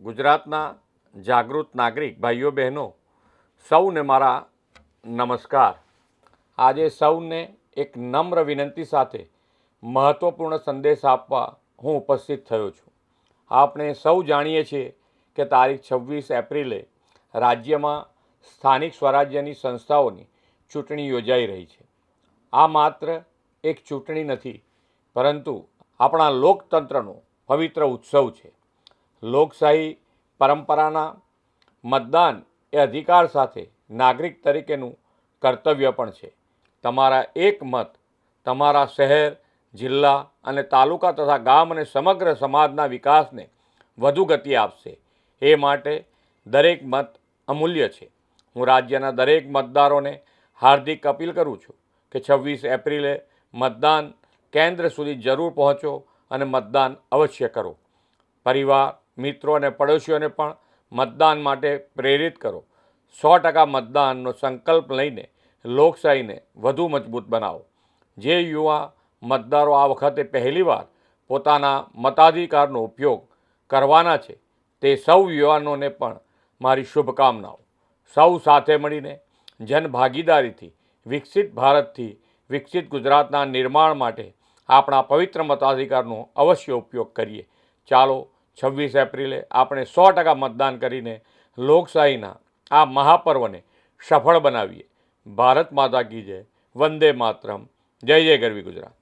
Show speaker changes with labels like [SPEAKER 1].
[SPEAKER 1] ગુજરાતના જાગૃત નાગરિક ભાઈઓ બહેનો સૌને મારા નમસ્કાર। આજે સૌને એક નમ્ર વિનંતી સાથે મહત્ત્વપૂર્ણ સંદેશ આપવા હું ઉપસ્થિત થયો છું। આપણે સૌ જાણીએ છીએ કે તારીખ 26 એપ્રિલે રાજ્યમાં સ્થાનિક સ્વરાજ્યની સંસ્થાઓની ચૂંટણી યોજાઈ રહી છે। આ માત્ર એક ચૂંટણી નથી, પરંતુ આપણા લોકતંત્રનો પવિત્ર ઉત્સવ છે। લોકશાહી પરંપરાના મતદાન એ અધિકાર સાથે નાગરિક તરીકેનું કર્તવ્ય પણ છે। તમારા એક મત તમારા શહેર, જિલ્લા અને તાલુકા તથા ગામ અને સમગ્ર સમાજના વિકાસને વધુ ગતિ આપશે। એ માટે દરેક મત અમૂલ્ય છે। હું રાજ્યના દરેક મતદારોને હાર્દિક અપીલ કરું છું કે 26 એપ્રિલે મતદાન કેન્દ્ર સુધી જરૂર પહોંચો અને મતદાન અવશ્ય કરો। પરિવાર, મિત્રો અને પડોશીઓને પણ મતદાન માટે પ્રેરિત કરો। 100% મતદાનનો સંકલ્પ લઈને લોકશાહીને વધુ મજબૂત બનાવો। જે યુવા મતદારો આ વખતે પહેલીવાર પોતાના મતાધિકારનો ઉપયોગ કરવાના છે, તે સૌ યુવાનોને પણ મારી શુભકામનાઓ। સૌ સાથે મળીને જનભાગીદારીથી વિકસિત ભારતથી વિકસિત ગુજરાતના નિર્માણ માટે આપણા પવિત્ર મતાધિકારનો અવશ્ય ઉપયોગ કરીએ। ચાલો 26 એપ્રિલે આપણે 100% મતદાન કરીને લોકશાહીના આ મહાપર્વને સફળ બનાવીએ। ભારત માતા કી જય, વંદે માતરમ, જય જય ગરવી ગુજરાત।